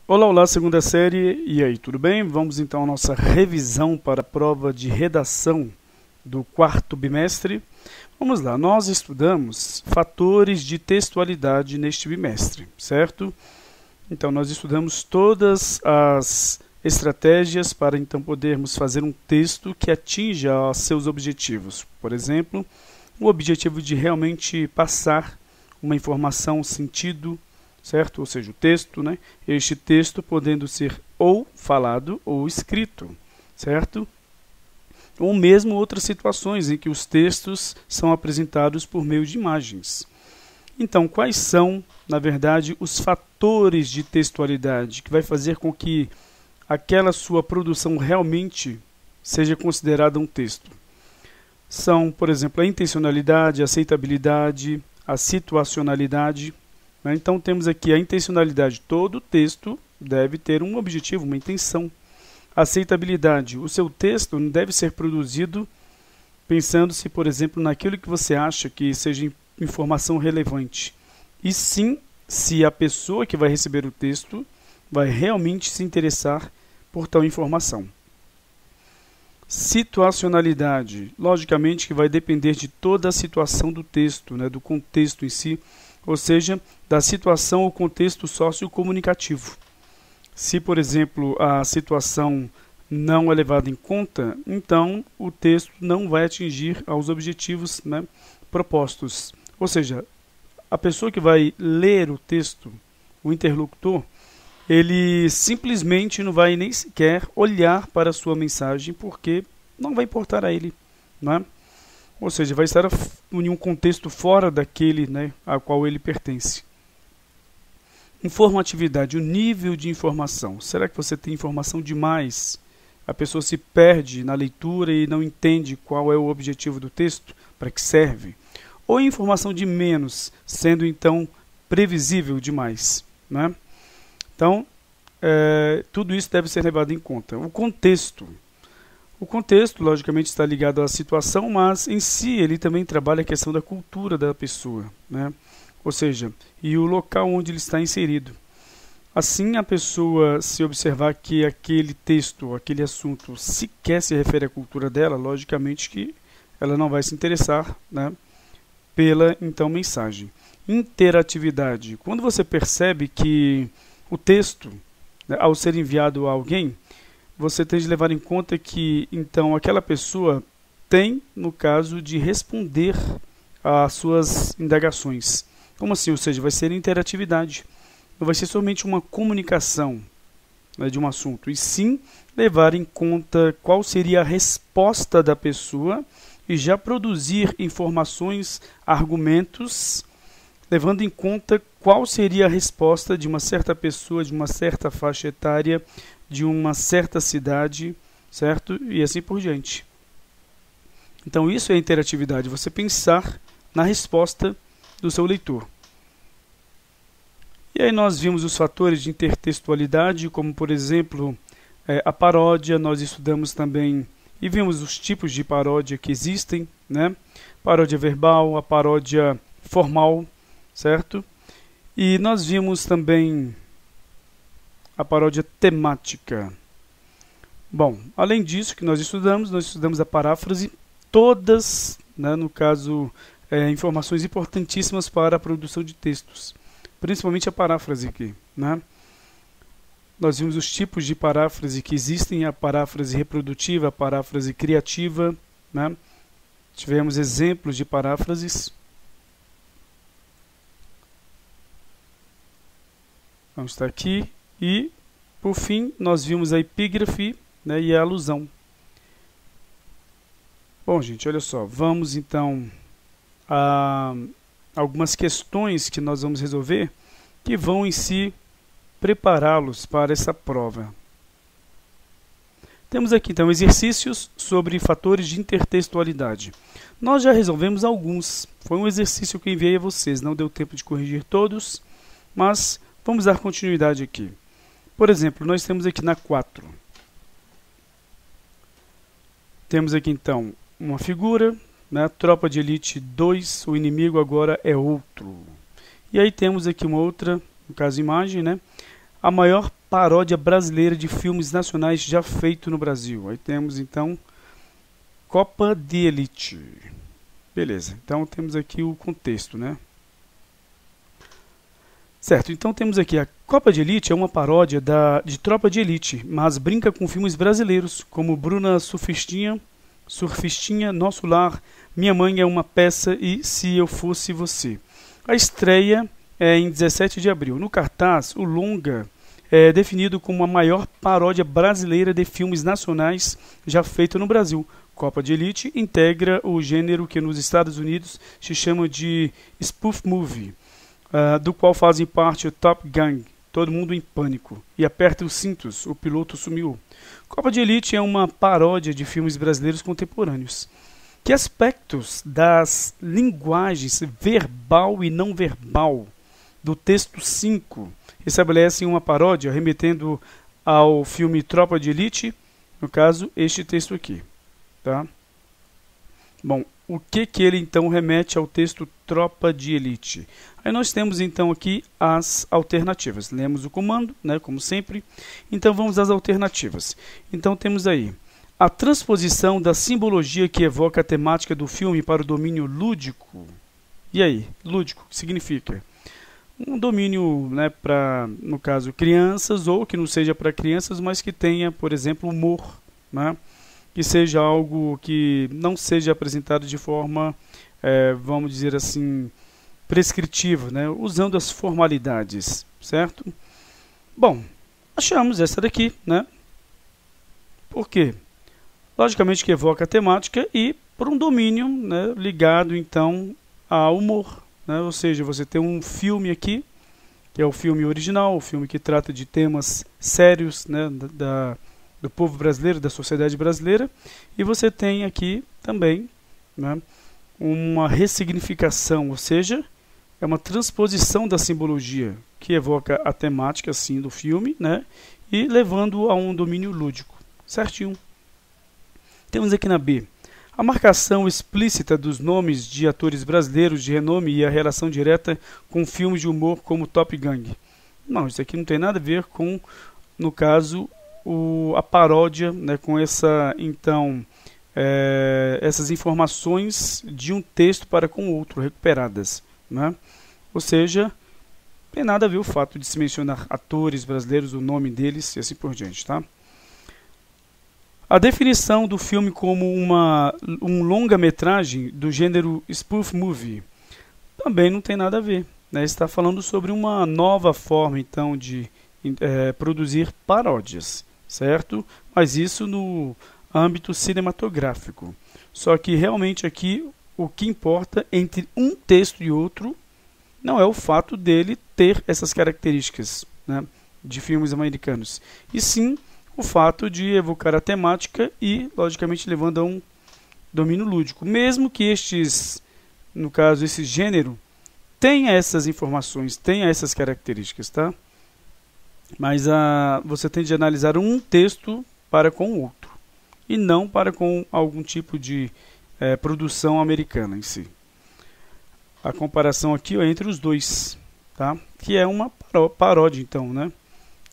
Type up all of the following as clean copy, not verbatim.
Olá, olá, segunda série, e aí, tudo bem? Vamos então à nossa revisão para a prova de redação do quarto bimestre. Vamos lá, nós estudamos fatores de textualidade neste bimestre, certo? Então, nós estudamos todas as estratégias para então podermos fazer um texto que atinja seus objetivos. Por exemplo, o objetivo de realmente passar uma informação, um sentido, certo? Ou seja, o texto, né? Este texto podendo ser ou falado ou escrito, certo? Ou mesmo outras situações em que os textos são apresentados por meio de imagens. Então, quais são, na verdade, os fatores de textualidade que vai fazer com que aquela sua produção realmente seja considerada um texto? São, por exemplo, a intencionalidade, a aceitabilidade, a situacionalidade. Então, temos aqui a intencionalidade. Todo texto deve ter um objetivo, uma intenção. Aceitabilidade. O seu texto não deve ser produzido pensando-se, por exemplo, naquilo que você acha que seja informação relevante. E sim, se a pessoa que vai receber o texto vai realmente se interessar por tal informação. Situacionalidade. Logicamente que vai depender de toda a situação do texto, né, do contexto em si, ou seja, da situação ou contexto sociocomunicativo. Se, por exemplo, a situação não é levada em conta, então o texto não vai atingir aos objetivos, né, propostos. Ou seja, a pessoa que vai ler o texto, o interlocutor, ele simplesmente não vai nem sequer olhar para a sua mensagem, porque não vai importar a ele, não é? Ou seja, vai estar em um contexto fora daquele, né, ao qual ele pertence. Informatividade, o nível de informação. Será que você tem informação demais? A pessoa se perde na leitura e não entende qual é o objetivo do texto, para que serve? Ou informação de menos, sendo então previsível demais, né? Então, tudo isso deve ser levado em conta. O contexto. O contexto, logicamente, está ligado à situação, mas em si ele também trabalha a questão da cultura da pessoa, né? Ou seja, e o local onde ele está inserido. Assim, a pessoa, se observar que aquele texto, aquele assunto, sequer se refere à cultura dela, logicamente que ela não vai se interessar, né, pela, então, mensagem. Interatividade. Quando você percebe que o texto, né, ao ser enviado a alguém, você tem de levar em conta que, então, aquela pessoa tem, no caso, de responder às suas indagações. Como assim? Ou seja, vai ser interatividade. Não vai ser somente uma comunicação, né, de um assunto, e sim levar em conta qual seria a resposta da pessoa e já produzir informações, argumentos, levando em conta qual seria a resposta de uma certa pessoa, de uma certa faixa etária, de uma certa cidade, certo? E assim por diante. Então isso é interatividade, você pensar na resposta do seu leitor. E aí nós vimos os fatores de intertextualidade, como por exemplo a paródia. Nós estudamos também e vimos os tipos de paródia que existem, né? Paródia verbal, a paródia formal, certo? E nós vimos também a paródia temática. Bom, além disso que nós estudamos a paráfrase, todas, né, no caso, informações importantíssimas para a produção de textos, principalmente a paráfrase aqui, né? Nós vimos os tipos de paráfrase que existem, a paráfrase reprodutiva, a paráfrase criativa, né? Tivemos exemplos de paráfrases. Vamos estar aqui. E, por fim, nós vimos a epígrafe, né, e a alusão. Bom, gente, olha só. Vamos, então, a algumas questões que nós vamos resolver que vão, em si, prepará-los para essa prova. Temos aqui, então, exercícios sobre fatores de intertextualidade. Nós já resolvemos alguns. Foi um exercício que eu enviei a vocês. Não deu tempo de corrigir todos, mas vamos dar continuidade aqui. Por exemplo, nós temos aqui na 4. Temos aqui, então, uma figura, né? Tropa de elite 2, o inimigo agora é outro. E aí temos aqui uma outra, no caso imagem, né? a maior paródia brasileira de filmes nacionais já feito no Brasil? Aí temos então Copa de Elite. Beleza, então temos aqui o contexto, né? Certo, então temos aqui a Copa de Elite é uma paródia de Tropa de Elite, mas brinca com filmes brasileiros, como Bruna Surfistinha, Nosso Lar, Minha Mãe é uma Peça e Se Eu Fosse Você. A estreia é em 17 de abril. No cartaz, o longa é definido como a maior paródia brasileira de filmes nacionais já feita no Brasil. Copa de Elite integra o gênero que nos Estados Unidos se chama de spoof movie, do qual fazem parte o Top Gun, Todo Mundo em Pânico, e Aperta os Cintos, O Piloto Sumiu. Copa de Elite é uma paródia de filmes brasileiros contemporâneos. Que aspectos das linguagens verbal e não verbal do texto 5 estabelecem uma paródia remetendo ao filme Tropa de Elite? No caso, este texto aqui. Tá? Bom, o que ele então remete ao texto Tropa de Elite? Aí nós temos então aqui as alternativas. Lemos o comando, né, como sempre. Então vamos às alternativas. Então temos aí a transposição da simbologia que evoca a temática do filme para o domínio lúdico. E aí, lúdico, o que significa? Um domínio, né, para, no caso, crianças, ou que não seja para crianças, mas que tenha, por exemplo, humor, né? Que seja algo que não seja apresentado de forma, vamos dizer assim, prescritiva, né? Usando as formalidades, certo? Bom, achamos essa daqui, né? Por quê? Logicamente que evoca a temática e por um domínio, né, ligado então ao humor, né? Ou seja, você tem um filme aqui, que é o filme original, o filme que trata de temas sérios, né, do povo brasileiro, da sociedade brasileira, e você tem aqui também, né, uma ressignificação, ou seja, é uma transposição da simbologia que evoca a temática assim, do filme, né, e levando a um domínio lúdico. Certinho. Temos aqui na B a marcação explícita dos nomes de atores brasileiros de renome e a relação direta com filmes de humor como Top Gun. Não, isso aqui não tem nada a ver com, no caso, a paródia, né, com essa, então, essas informações de um texto para com outro, recuperadas, né? Ou seja, tem nada a ver o fato de se mencionar atores brasileiros, o nome deles e assim por diante, tá? A definição do filme como um longa-metragem do gênero spoof movie também não tem nada a ver, né? Está falando sobre uma nova forma, então, de produzir paródias, certo? Mas isso no âmbito cinematográfico. Só que realmente aqui o que importa entre um texto e outro não é o fato dele ter essas características, né, de filmes americanos, e sim o fato de evocar a temática e, logicamente, levando a um domínio lúdico. Mesmo que no caso, esse gênero tenha essas informações, tenha essas características, tá? Mas você tem de analisar um texto para com o outro, e não para com algum tipo de produção americana em si. A comparação aqui é entre os dois, tá? Que é uma paródia, então, né?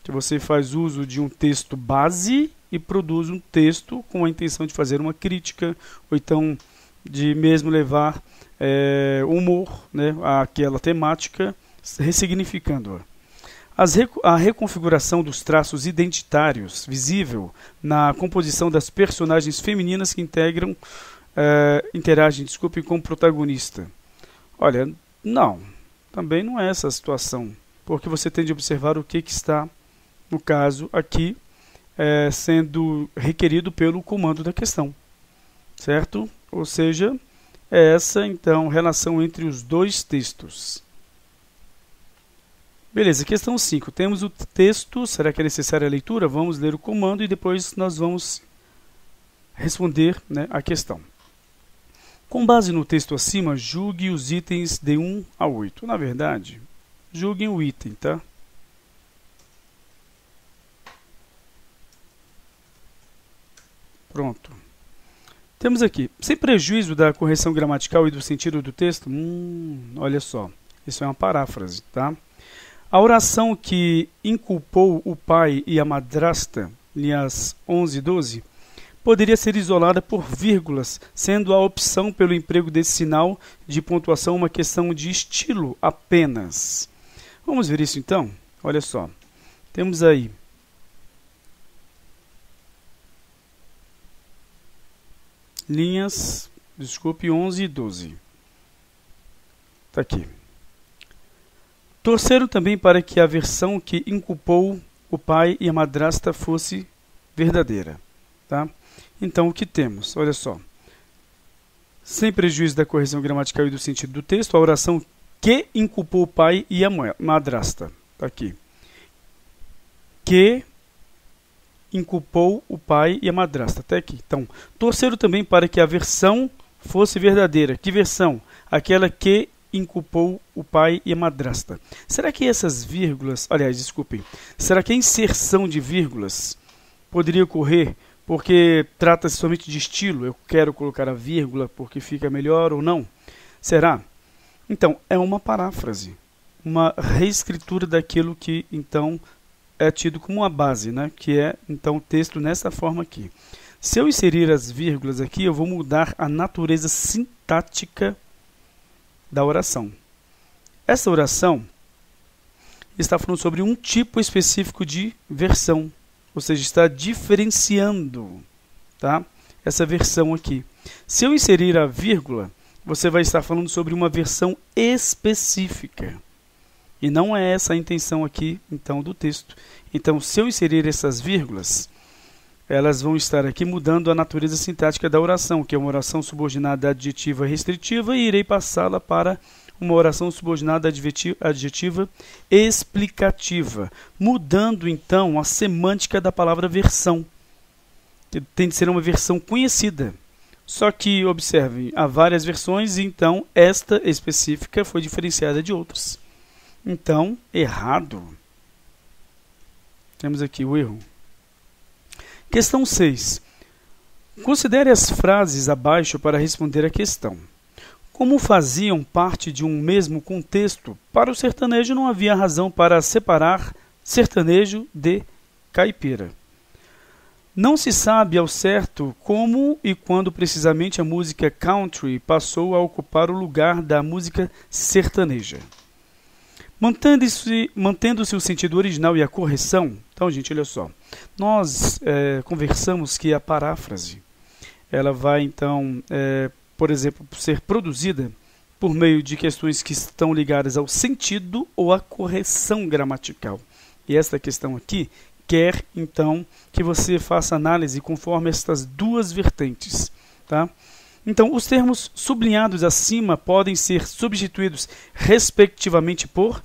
Que você faz uso de um texto base e produz um texto com a intenção de fazer uma crítica, ou então de mesmo levar humor, né, àquela temática, ressignificando-a. A reconfiguração dos traços identitários visível na composição das personagens femininas que interagem com o protagonista. Olha, não, também não é essa a situação, porque você tem de observar o que está, no caso aqui, sendo requerido pelo comando da questão, certo? Ou seja, é essa então relação entre os dois textos. Beleza, questão 5. Temos o texto, será que é necessária a leitura? Vamos ler o comando e depois nós vamos responder, né, a questão. Com base no texto acima, julgue os itens de 1 a 8. Na verdade, julguem o item, tá? Pronto. Temos aqui, sem prejuízo da correção gramatical e do sentido do texto, olha só, isso é uma paráfrase, tá? A oração que inculpou o pai e a madrasta, linhas 11 e 12, poderia ser isolada por vírgulas, sendo a opção pelo emprego desse sinal de pontuação uma questão de estilo apenas. Vamos ver isso então? Olha só, temos aí linhas, 11 e 12. Está aqui. Torceram também para que a versão que inculpou o pai e a madrasta fosse verdadeira. Tá? Então, o que temos? Olha só. Sem prejuízo da correção gramatical e do sentido do texto, a oração que inculpou o pai e a madrasta. Está aqui. Que inculpou o pai e a madrasta. Até aqui. Então, torceram também para que a versão fosse verdadeira. Que versão? Aquela que inculpou o pai e a madrasta. Será que essas vírgulas, aliás, desculpem, será que a inserção de vírgulas poderia ocorrer porque trata-se somente de estilo? Eu quero colocar a vírgula porque fica melhor ou não? Será? Então, é uma paráfrase, uma reescritura daquilo que, então, é tido como uma base, né? Que é, então, o texto nessa forma aqui. Se eu inserir as vírgulas aqui, eu vou mudar a natureza sintática da oração. Essa oração está falando sobre um tipo específico de versão, ou seja, está diferenciando, tá? Essa versão aqui. Se eu inserir a vírgula, você vai estar falando sobre uma versão específica. E não é essa a intenção aqui, então, do texto. Então, se eu inserir essas vírgulas, elas vão estar aqui mudando a natureza sintática da oração, que é uma oração subordinada adjetiva restritiva, e irei passá-la para uma oração subordinada adjetiva explicativa, mudando então a semântica da palavra versão, que tem de ser uma versão conhecida. Só que, observem, há várias versões, e então esta específica foi diferenciada de outras. Então, errado. Temos aqui o erro. Questão 6. Considere as frases abaixo para responder a questão. Como faziam parte de um mesmo contexto, para o sertanejo não havia razão para separar sertanejo de caipira. Não se sabe ao certo como e quando precisamente a música country passou a ocupar o lugar da música sertaneja. Mantendo-se o sentido original e a correção, então, gente, olha só, nós conversamos que a paráfrase, ela vai, então, por exemplo, ser produzida por meio de questões que estão ligadas ao sentido ou à correção gramatical. E esta questão aqui quer, então, que você faça análise conforme estas duas vertentes, tá? Então, os termos sublinhados acima podem ser substituídos respectivamente por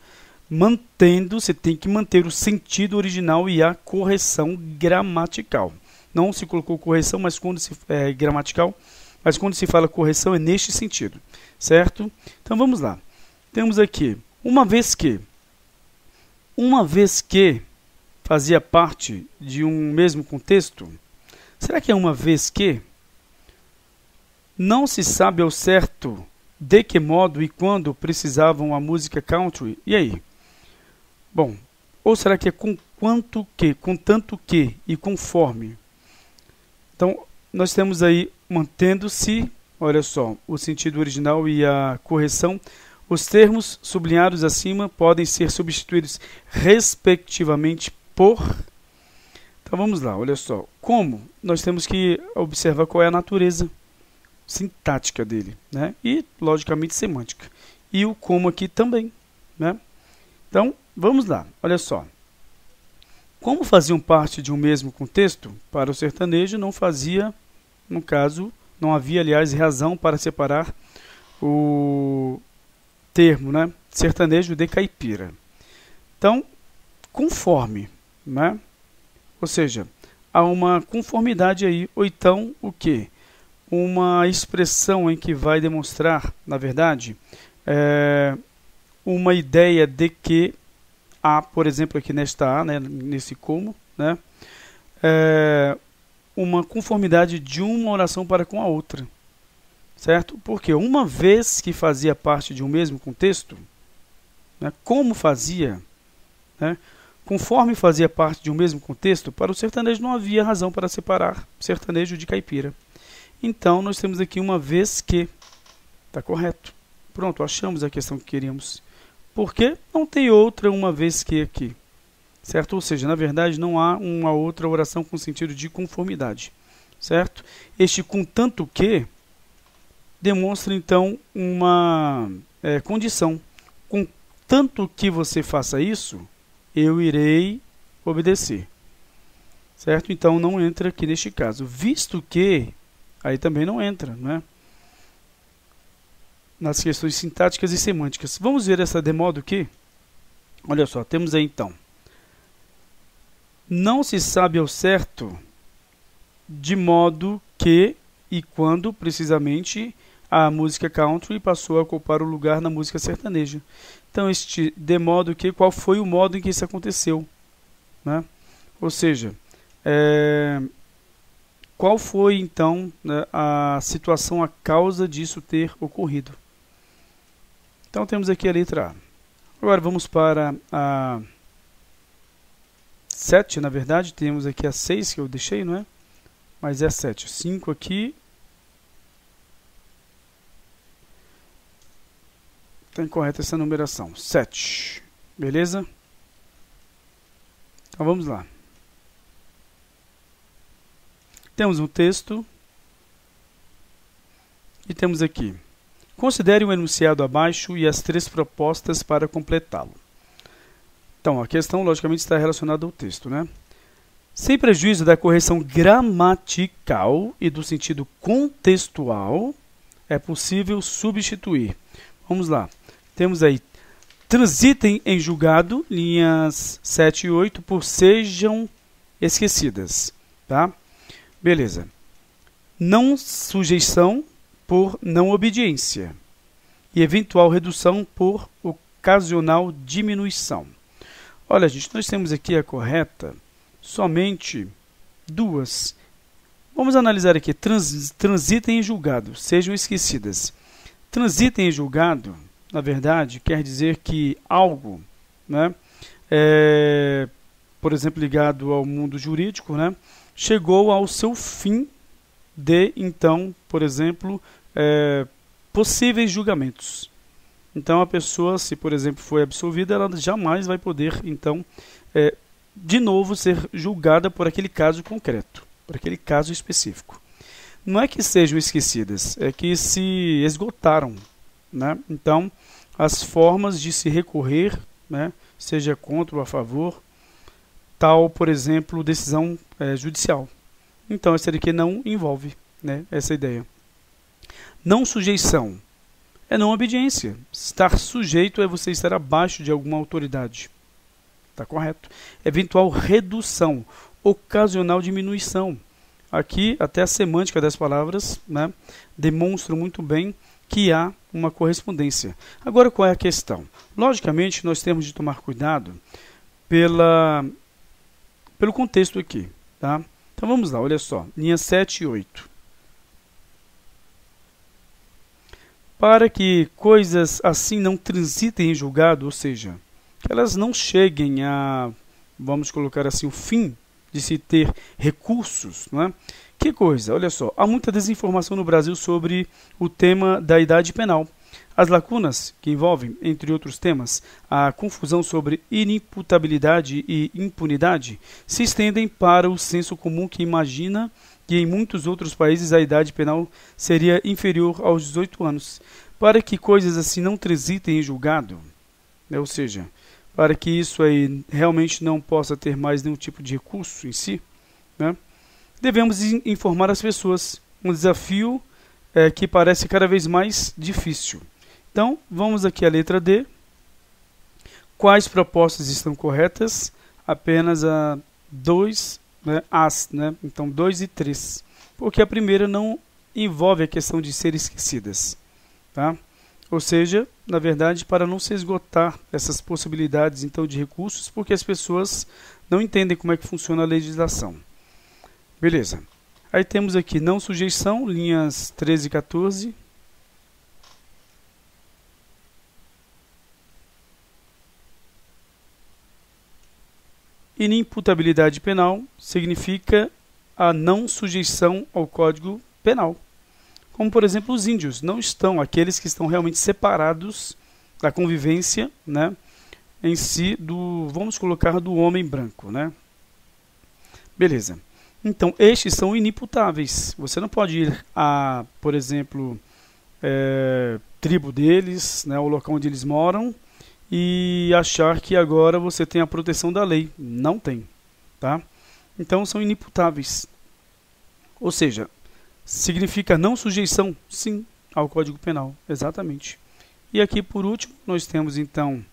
você tem que manter o sentido original e a correção gramatical. Não se colocou correção, mas quando se gramatical, mas quando se fala correção é neste sentido, certo? Então vamos lá. Temos aqui, uma vez que fazia parte de um mesmo contexto, será que é uma vez que? Não se sabe ao certo de que modo e quando precisavam a música country. E aí? Bom, ou será que é com quanto que, com tanto que e conforme? Então, nós temos aí, mantendo-se, olha só, o sentido original e a correção. Os termos sublinhados acima podem ser substituídos respectivamente por... Então, vamos lá, olha só. Como? Nós temos que observar qual é a natureza sintática dele, né? E, logicamente, semântica. E o como aqui também, né? Então, vamos lá, olha só. Como faziam parte de um mesmo contexto, para o sertanejo não fazia, no caso, não havia, aliás, razão para separar o termo, né? Sertanejo de caipira. Então, conforme, né? Ou seja, há uma conformidade aí, ou então o quê? Uma expressão em que vai demonstrar, na verdade, uma ideia de que há, por exemplo, aqui nesta A, né, nesse como, né, uma conformidade de uma oração para com a outra, certo? Porque uma vez que fazia parte de um mesmo contexto, né, como fazia, né? Conforme fazia parte de um mesmo contexto, para o sertanejo não havia razão para separar sertanejo de caipira. Então, nós temos aqui uma vez que. Está correto. Pronto, achamos a questão que queríamos. Por que não tem outra uma vez que aqui? Certo? Ou seja, na verdade, não há uma outra oração com sentido de conformidade. Certo? Este contanto que demonstra, então, uma condição. Contanto que você faça isso, eu irei obedecer. Certo? Então, não entra aqui neste caso. Visto que, aí também não entra, não é? Nas questões sintáticas e semânticas. Vamos ver essa de modo que, olha só, temos aí então, não se sabe ao certo de modo que e quando, precisamente, a música country passou a ocupar o lugar na música sertaneja. Então, este de modo que, qual foi o modo em que isso aconteceu? Né? Ou seja, qual foi, então, né, a situação, a causa disso ter ocorrido? Então, temos aqui a letra A. Agora, vamos para a 7, na verdade. Temos aqui a 6 que eu deixei, não é? Mas é 7. 5 aqui. Está incorreta essa numeração. 7. Beleza? Então vamos lá. Temos um texto. E temos aqui. Considere o enunciado abaixo e as 3 propostas para completá-lo. Então, a questão, logicamente, está relacionada ao texto, né? Sem prejuízo da correção gramatical e do sentido contextual, é possível substituir. Vamos lá. Temos aí, transitem em julgado, linhas 7 e 8, por sejam esquecidas. Tá? Beleza. Não sujeição por não obediência. E eventual redução por ocasional diminuição. Olha, gente, nós temos aqui a correta somente 2. Vamos analisar aqui. Transitem em julgado, sejam esquecidas. Transitem em julgado, na verdade, quer dizer que algo, né, por exemplo, ligado ao mundo jurídico, né, chegou ao seu fim de, então, por exemplo, possíveis julgamentos. Então, a pessoa, se, por exemplo, foi absolvida, ela jamais vai poder, então, de novo, ser julgada por aquele caso concreto, por aquele caso específico. Não é que sejam esquecidas, é que se esgotaram, né? Então, as formas de se recorrer, né, seja contra ou a favor, tal, por exemplo, decisão judicial. Então, essa daqui não envolve, né, essa ideia. Não sujeição é não obediência. Estar sujeito é você estar abaixo de alguma autoridade. Está correto. Eventual redução, ocasional diminuição. Aqui, até a semântica das palavras, né, demonstra muito bem que há uma correspondência. Agora, qual é a questão? Logicamente, nós temos de tomar cuidado pelo contexto aqui. Tá? Então, vamos lá, olha só. Linhas 7 e 8. Para que coisas assim não transitem em julgado, ou seja, que elas não cheguem a, vamos colocar assim, o fim de se ter recursos, não é? Que coisa, olha só, há muita desinformação no Brasil sobre o tema da idade penal. As lacunas que envolvem, entre outros temas, a confusão sobre inimputabilidade e impunidade, se estendem para o senso comum que imagina que em muitos outros países a idade penal seria inferior aos 18 anos. Para que coisas assim não transitem em julgado, né, ou seja, para que isso aí realmente não possa ter mais nenhum tipo de recurso em si, né, devemos informar as pessoas. Um desafio que parece cada vez mais difícil. Então, vamos aqui à letra D. Quais propostas estão corretas? Apenas a 2, né, as, né? Então, 2 e 3. Porque a primeira não envolve a questão de ser esquecidas. Tá? Ou seja, na verdade, para não se esgotar essas possibilidades então de recursos, porque as pessoas não entendem como é que funciona a legislação. Beleza. Aí temos aqui não sujeição, linhas 13 e 14. inimputabilidade penal significa a não sujeição ao Código Penal. Como, por exemplo, os índios não estão, aqueles que estão realmente separados da convivência, né, em si, vamos colocar, do homem branco, né? Beleza. Então, estes são inimputáveis. Você não pode ir a, por exemplo, tribo deles, né, o local onde eles moram, e achar que agora você tem a proteção da lei. Não tem, tá? Então, são inimputáveis. Ou seja, significa não sujeição, sim, ao Código Penal, exatamente. E aqui, por último, nós temos, então,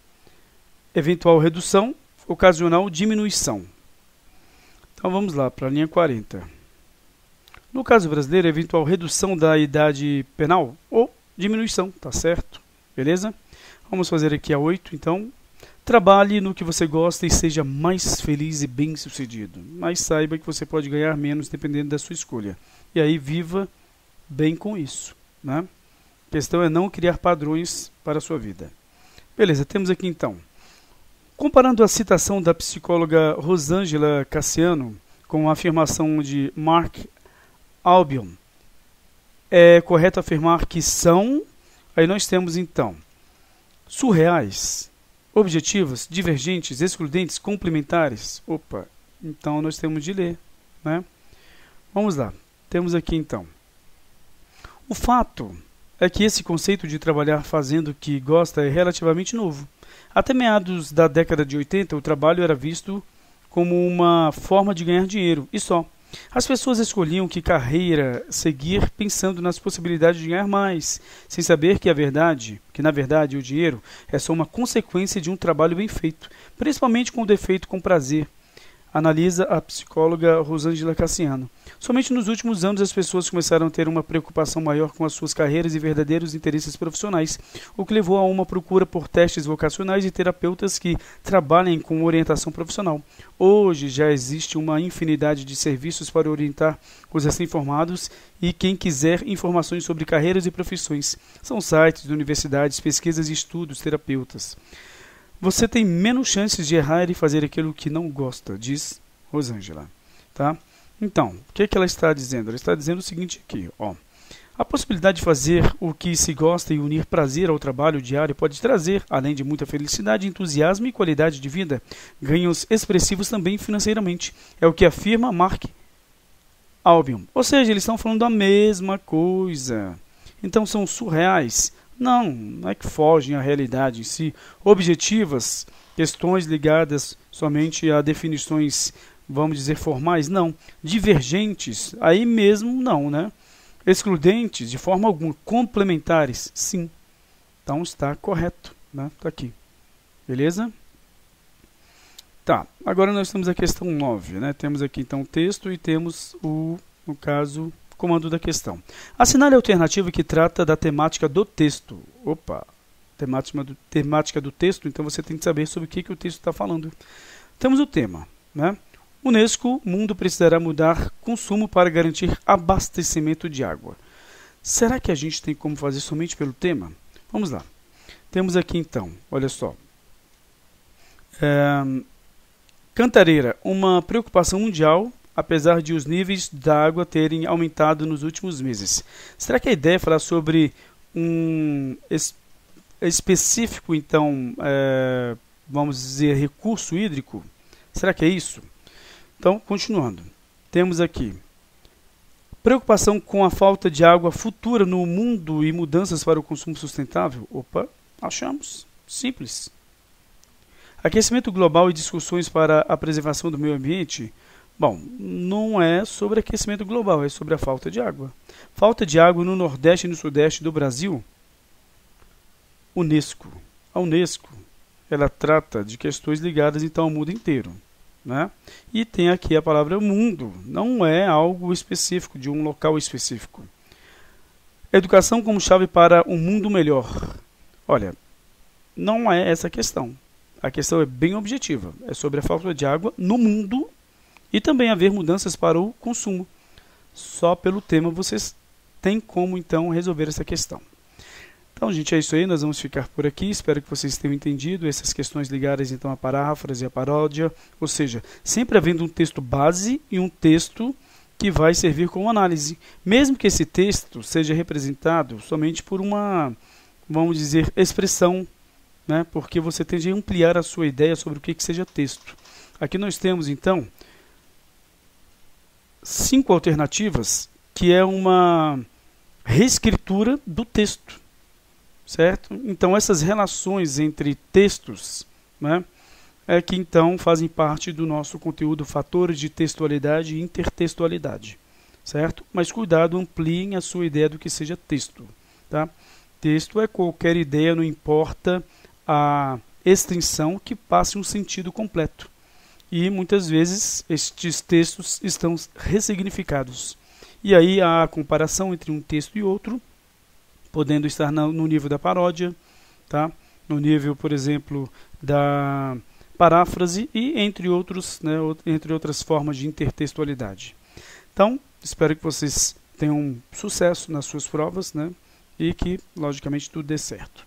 eventual redução, ocasional diminuição. Então, vamos lá para a linha 40. No caso brasileiro, eventual redução da idade penal ou diminuição, tá certo? Beleza? Vamos fazer aqui a 8, então. Trabalhe no que você gosta e seja mais feliz e bem-sucedido. Mas saiba que você pode ganhar menos dependendo da sua escolha. E aí, viva bem com isso, né? A questão é não criar padrões para a sua vida. Beleza, temos aqui então. Comparando a citação da psicóloga Rosângela Cassiano com a afirmação de Mark Albion, é correto afirmar que são, aí nós temos então, surreais, objetivas, divergentes, excludentes, complementares. Opa, então nós temos de ler, né? Vamos lá, temos aqui então. O fato é que esse conceito de trabalhar fazendo o que gosta é relativamente novo. Até meados da década de 80, o trabalho era visto como uma forma de ganhar dinheiro, e só. As pessoas escolhiam que carreira seguir pensando nas possibilidades de ganhar mais, sem saber que na verdade o dinheiro é só uma consequência de um trabalho bem feito, principalmente com o defeito com prazer. Analisa a psicóloga Rosângela Cassiano. Somente nos últimos anos as pessoas começaram a ter uma preocupação maior com as suas carreiras e verdadeiros interesses profissionais, o que levou a uma procura por testes vocacionais e terapeutas que trabalhem com orientação profissional. Hoje já existe uma infinidade de serviços para orientar os recém-formados e quem quiser informações sobre carreiras e profissões. São sites de universidades, pesquisas e estudos, terapeutas. Você tem menos chances de errar e fazer aquilo que não gosta, diz Rosângela. Tá? Então, o que ela está dizendo? Ela está dizendo o seguinte aqui, ó. A possibilidade de fazer o que se gosta e unir prazer ao trabalho diário pode trazer, além de muita felicidade, entusiasmo e qualidade de vida, ganhos expressivos também financeiramente. É o que afirma Mark Albion. Ou seja, eles estão falando a mesma coisa. Então, são surreais. Não é que fogem à realidade em si. Objetivas, questões ligadas somente a definições, vamos dizer, formais, não. Divergentes, aí mesmo não, né? Excludentes, de forma alguma. Complementares, sim. Então está correto, né? Está aqui. Beleza? Tá, agora nós temos a questão 9, né? Temos aqui então o texto e temos no caso, comando da questão. Assinale a alternativa que trata da temática do texto. Opa, temática do texto, então você tem que saber sobre o que o texto está falando. Temos o tema, né? Unesco, mundo precisará mudar consumo para garantir abastecimento de água. Será que a gente tem como fazer somente pelo tema? Vamos lá. Temos aqui então, olha só. Cantareira, uma preocupação mundial, apesar de os níveis da água terem aumentado nos últimos meses. Será que a ideia é falar sobre um específico, então, vamos dizer, recurso hídrico? Será que é isso? Então, continuando. Temos aqui preocupação com a falta de água futura no mundo e mudanças para o consumo sustentável? Opa, achamos. Simples. Aquecimento global e discussões para a preservação do meio ambiente? Bom, não é sobre aquecimento global, é sobre a falta de água. Falta de água no Nordeste e no Sudeste do Brasil? Unesco. A Unesco, ela trata de questões ligadas então ao mundo inteiro, né? E tem aqui a palavra mundo, não é algo específico, de um local específico. Educação como chave para um mundo melhor. Olha, não é essa a questão. A questão é bem objetiva, é sobre a falta de água no mundo e também haver mudanças para o consumo. Só pelo tema vocês têm como, então, resolver essa questão. Então, gente, é isso aí, nós vamos ficar por aqui. Espero que vocês tenham entendido essas questões ligadas então à paráfrase e à paródia, ou seja, sempre havendo um texto base e um texto que vai servir como análise, mesmo que esse texto seja representado somente por uma, vamos dizer, expressão, né? Porque você tende a ampliar a sua ideia sobre o que seja texto. Aqui nós temos então 5 alternativas, que é uma reescritura do texto, certo? Então essas relações entre textos, né, é que então fazem parte do nosso conteúdo fatores de textualidade e intertextualidade, certo? Mas cuidado, ampliem a sua ideia do que seja texto, tá? Texto é qualquer ideia, não importa a extensão, que passe um sentido completo. E muitas vezes estes textos estão ressignificados. E aí há a comparação entre um texto e outro, podendo estar no nível da paródia, tá? No nível, por exemplo, da paráfrase e entre outros, né, entre outras formas de intertextualidade. Então, espero que vocês tenham sucesso nas suas provas, né, e que, logicamente, tudo dê certo.